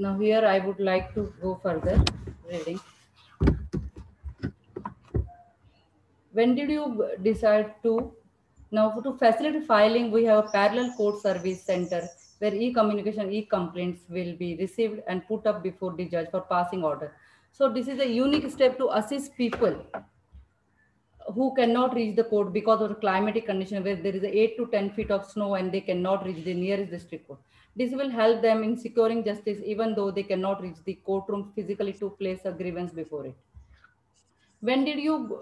Now here I would like to go further reading. When did you decide to? Now to facilitate filing, we have a parallel court service center where e-communication, e-complaints will be received and put up before the judge for passing order. So this is a unique step to assist people who cannot reach the court because of the climatic condition where there is 8 to 10 feet of snow and they cannot reach the nearest district court. This will help them in securing justice even though they cannot reach the courtroom physically to place a grievance before it. When did you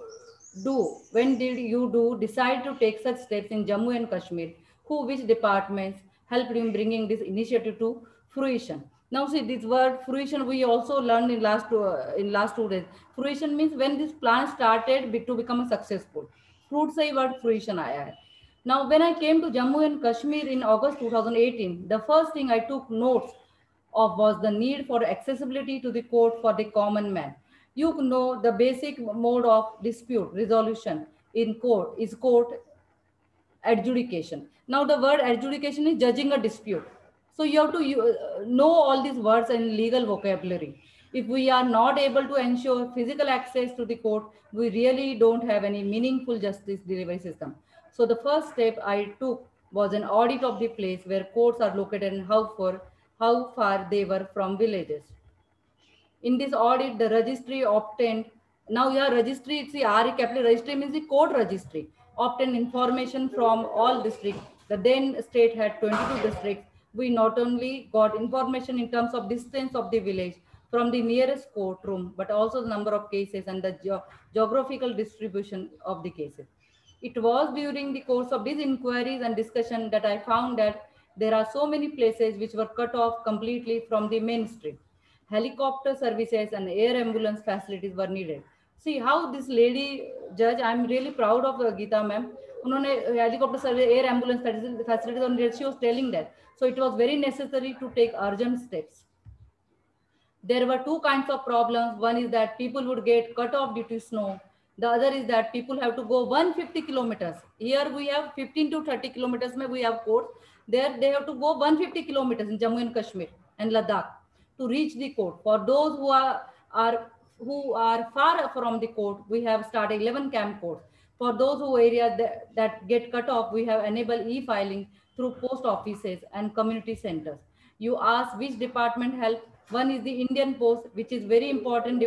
when did you decide to take such steps in Jammu and Kashmir? Which departments helped in bringing this initiative to fruition? Now see this word fruition we also learned in last 2 days. Fruition means when this plan started to become a successful. Fruit से ही word fruition आया है. Now when I came to Jammu and Kashmir in August 2018, the first thing I took notes of was the need for accessibility to the court for the common man. You know the basic mode of dispute resolution in court is court adjudication. Now the word adjudication is judging a dispute. So you have to know all these words and legal vocabulary. If we are not able to ensure physical access to the court, we really don't have any meaningful justice delivery system. So the first step I took was an audit of the place where courts are located and how far they were from villages. In this audit, the registry obtained, now here registry, it's the RE capital registry means the court registry, obtained information from all districts. The then state had 22 districts. We not only got information in terms of distance of the village from the nearest courtroom, but also the number of cases and the geographical distribution of the cases. It was during the course of these inquiries and discussion that I found that there are so many places which were cut off completely from the main street. Helicopter services and air ambulance facilities were needed. See how this lady judge, I'm really proud of Geeta ma'am. उन्होंने helicopter service, air ambulance facilities on she was telling that. So it was very necessary to take urgent steps. There were two kinds of problems. One is that people would get cut off due to snow. The other is that people have to go 150 kilometers. Here we have 15 to 30 kilometers. We have courts. There they have to go 150 kilometers in Jammu and Kashmir and Ladakh to reach the court. For those who are far from the court, we have started 11 camp courts. For those who areas that get cut off, we have enabled e-filing through post offices and community centers. You ask which department help. One is the Indian Post, which is very important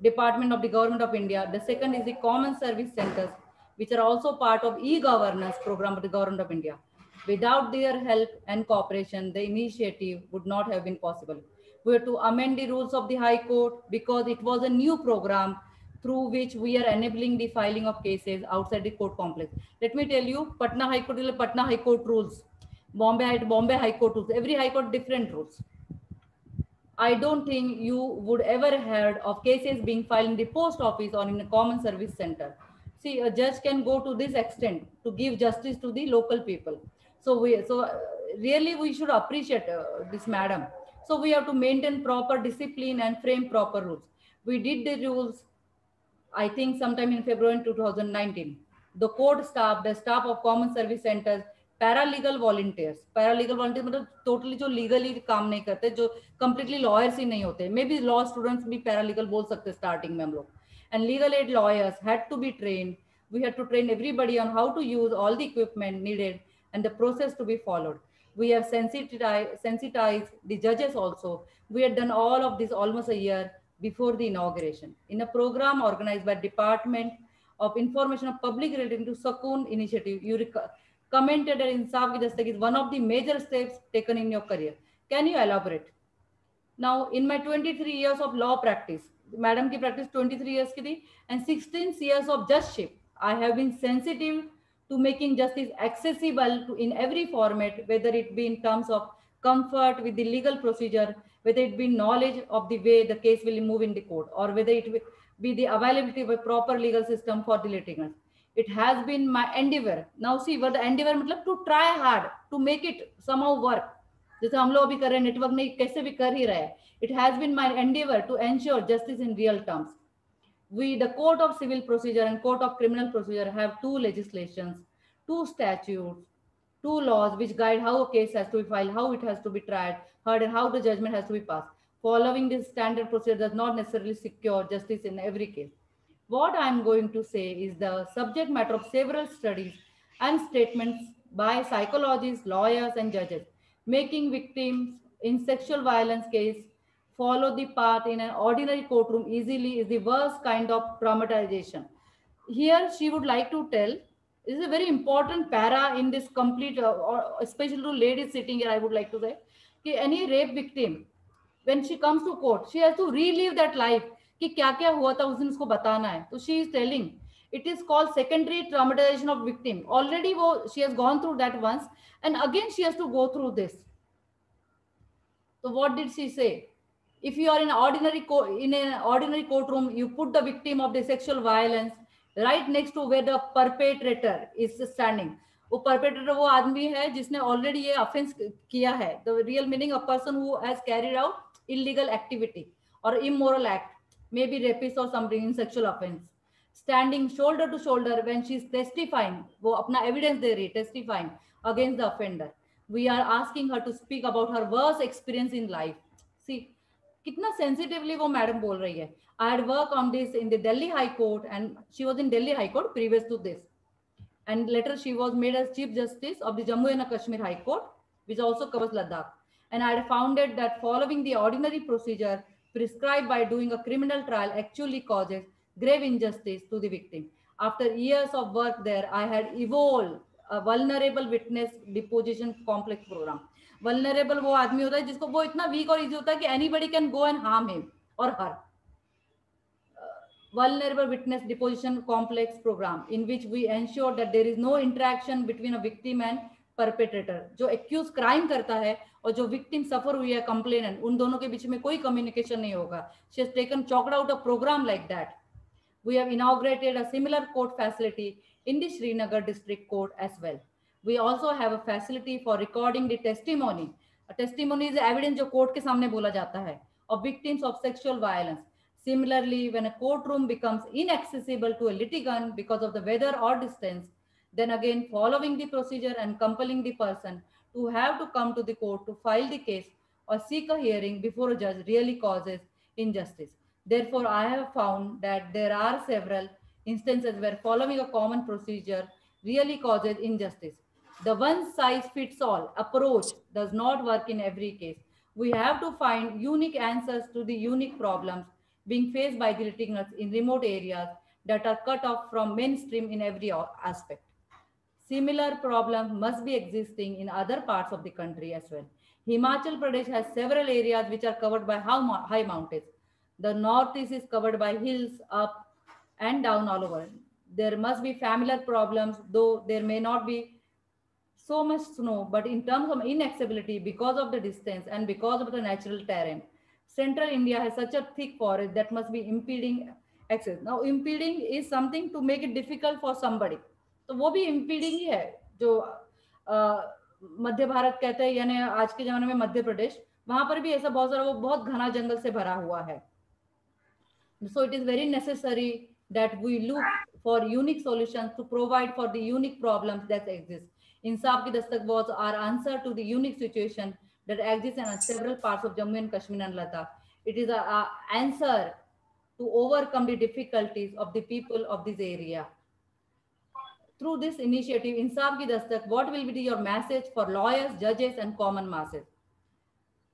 department of the government of India. The second is the common service centers, which are also part of e-governance program of the government of India. Without their help and cooperation, the initiative would not have been possible. We had to amend the rules of the High Court because it was a new program through which we are enabling the filing of cases outside the court complex. Let me tell you, Patna High Court rules, Bombay High Court rules, every High Court different rules. I don't think you would ever heard of cases being filed in the post office or in a common service center. See, a judge can go to this extent to give justice to the local people. Really we should appreciate this madam. So we have to maintain proper discipline and frame proper rules. We did the rules, I think sometime in February 2019. The court staff, the staff of common service centers, paralegal volunteers मतलब totally जो legally काम नहीं करते, जो completely lawyers ही नहीं होते, may be law students भी पैरालीगल बोल सकते स्टार्टिंग में हम लोग. And legal aid lawyers had to be train. We had to train everybody on how to use all the equipment needed and the process to be followed. We have sensitized the judges also. We had done all of this almost a year before the inauguration in a program organized by Department of Information of Public relating to Sakoon initiative. You commented that Insaf Ki Dastak is one of the major steps taken in your career. Can you elaborate? Now, in my 23 years of law practice, madam ki practice 23 years ki thi, and 16 years of judgeship, I have been sensitive to making justice accessible to in every format, whether it be in terms of comfort with the legal procedure, whether it be knowledge of the way the case will move in the court, or whether it be the availability of a proper legal system for the litigants. It has been my endeavor. Now see what the endeavor मतलब to try hard to make it somehow work. जैसे हम लोग अभी कर रहे हैं, network नहीं कैसे भी कर ही रहे हैं. It has been my endeavor to ensure justice in real terms. We, the Code of Civil Procedure and Code of Criminal Procedure, have two legislations, two statutes, two laws which guide how a case has to be filed, how it has to be tried, heard, and how the judgment has to be passed. Following this standard procedure does not necessarily secure justice in every case. What I am going to say is the subject matter of several studies and statements by psychologists, lawyers, and judges, making victims in sexual violence case follow the path in an ordinary courtroom easily is the worst kind of traumatization. Here, she would like to tell, this is a very important para in this complete, or especially to ladies sitting here, I would like to say, कि any rape victim, when she comes to court, she has to relive that life कि क्या क्या हुआ था उस दिन उसको बताना है. तो she is telling it is called secondary traumatization of victim. Already वो she has gone through that once and again she has to go through this. So what did she say? If you are in an ordinary courtroom, you put the victim of the sexual violence right next to where the perpetrator is standing. वो perpetrator वो आदमी है जिसने already ये offense किया है. The real meaning a person who has carried out illegal activity or immoral act, maybe rapist or something in sexual offense. Standing shoulder to shoulder when she is testifying, वो अपना evidence दे रही, testifying against the offender. We are asking her to speak about her worst experience in life. See, कितना sensitively वो madam बोल रही है. I had worked on this in the Delhi High Court and she was in Delhi High Court previous to this. And later she was made as Chief Justice of the Jammu and Kashmir High Court, which also covers Ladakh. And I had found that following the ordinary procedure prescribed by doing a criminal trial actually causes grave injustice to the victim. After years of work there, I had evolved a vulnerable witness deposition complex program. Vulnerable वो आदमी होता है जिसको वो इतना weak और easy होता है कि anybody can go and harm him or her. Vulnerable witness deposition complex program in which we ensure that there is no interaction between a victim and perpetrator. जो accused crime करता है और जो victim suffer हुई है complainant, उन दोनों के बीच में कोई communication नहीं होगा. She has chalked out a program like that. We have inaugurated a similar court facility in the Srinagar district court as well. We also have a facility for recording the testimony. A testimony is evidence जो court के सामने बोला जाता है of victims of sexual violence. Similarly, when a courtroom becomes inaccessible to a litigant because of the weather or distance, then again following the procedure and compelling the person to have to come to the court to file the case or seek a hearing before a judge really causes injustice. Therefore, I have found that there are several instances where following a common procedure really causes injustice. The one size fits all approach does not work in every case. We have to find unique answers to the unique problems being faced by the litigants in remote areas that are cut off from mainstream in every aspect. Similar problems must be existing in other parts of the country as well. Himachal Pradesh has several areas which are covered by high mountains. The northeast is covered by hills up and down all over. There must be familiar problems, though there may not be so much snow, but in terms of inaccessibility because of the distance and because of the natural terrain, central India has such a thick forest that must be impeding access. Now, impeding is something to make it difficult for somebody. तो वो भी impeding ही है जो मध्य भारत कहते हैं, यानी आज के जमाने में मध्य प्रदेश, वहां पर भी ऐसा बहुत सारा वो बहुत घना जंगल से भरा हुआ है. So it is very necessary that we look for unique solutions to provide for the unique problems that exist. Insaf Ki Dastak was our answer to the unique situation that exists in several parts of Jammu and Kashmir and Ladakh. It is an answer to overcome the difficulties of the people of this area. Through this initiative, Insaf Ki Dastak, what will be your message for lawyers, judges, and common masses?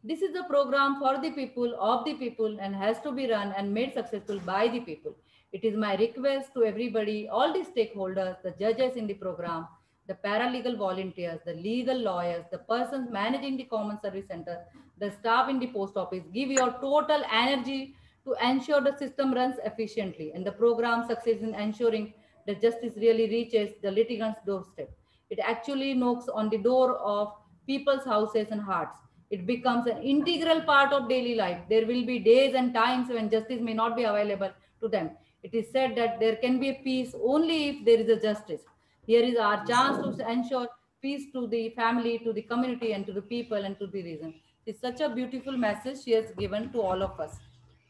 This is a program for the people, of the people, and has to be run and made successful by the people. It is my request to everybody, all the stakeholders, the judges in the program, the paralegal volunteers, the legal lawyers, the persons managing the Common Service Center, the staff in the post office, give your total energy to ensure the system runs efficiently and the program succeeds in ensuring that justice really reaches the litigant's doorstep. It actually knocks on the door of people's houses and hearts. It becomes an integral part of daily life. There will be days and times when justice may not be available to them. It is said that there can be a peace only if there is a justice. Here is our chance to ensure peace to the family, to the community, and to the people, and to the region. It's such a beautiful message she has given to all of us.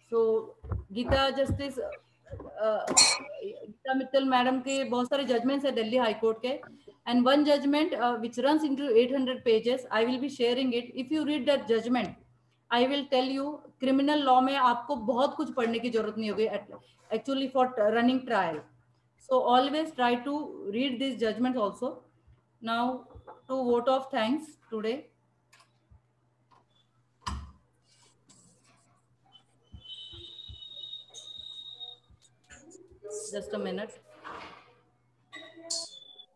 So, Geeta Justice, Geeta Mittal Madam के बहुत सारे judgments है Delhi High Court के, and one judgment which runs into 800 pages. I will be sharing it. If you read that judgment, I will tell you, criminal law में आपको बहुत कुछ पढ़ने की जरूरत नहीं होगी actually for running trial. So always try to read these judgments also. Now to vote of thanks today. Just a minute.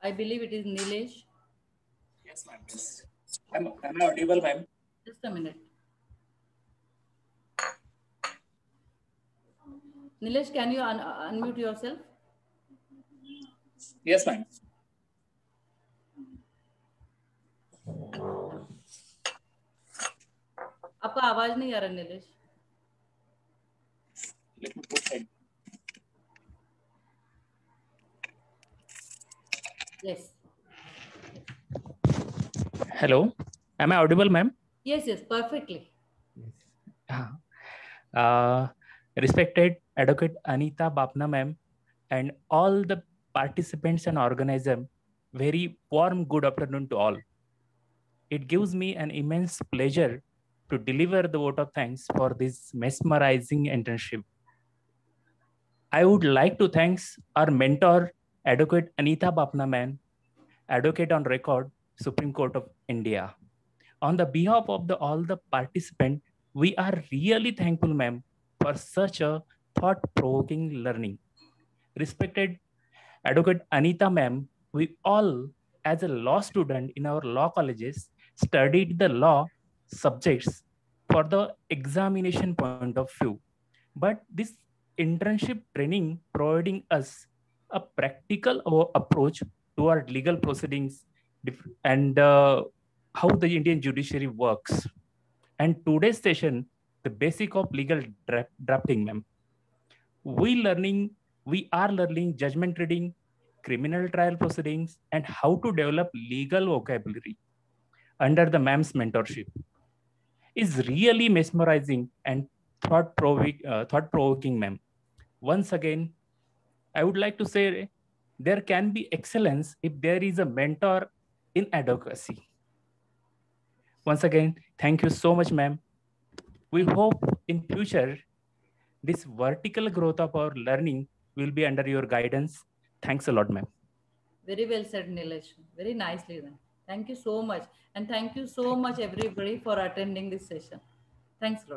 I believe it is Nilesh. Yes, ma'am. Yes. Am I audible, ma'am? Just a minute. Nilesh, can you unmute yourself? Yes, ma'am. आपका आवाज नहीं आ रहा Nilesh. Let me put head. Yes. Hello. Am I audible, ma'am? Yes, yes, perfectly. Respected Advocate Anita Bapna, ma'am, and all the participants and organism, very warm good afternoon to all. It gives me an immense pleasure to deliver the vote of thanks for this mesmerizing internship. I would like to thank our mentor, Advocate Anita Bapna, ma'am, Advocate on Record, Supreme Court of India. On the behalf of all the participants, we are really thankful, ma'am, for such a thought-provoking learning. Respected Advocate Anita, ma'am, we all, as a law student in our law colleges, studied the law subjects for the examination point of view. But this internship training providing us a practical approach toward legal proceedings and how the Indian judiciary works. And today's session, the basic of legal drafting, ma'am. We are learning judgment reading, criminal trial proceedings, and how to develop legal vocabulary under the ma'am's mentorship. Is really mesmerizing and thought-provoking, ma'am. Once again, I would like to say there can be excellence if there is a mentor in advocacy. Once again, thank you so much, ma'am. We hope in future, this vertical growth of our learning will be under your guidance. Thanks a lot, ma'am. Very well said, Nilesh. Very nicely done. Thank you so much. And thank you so much, everybody, for attending this session. Thanks a lot.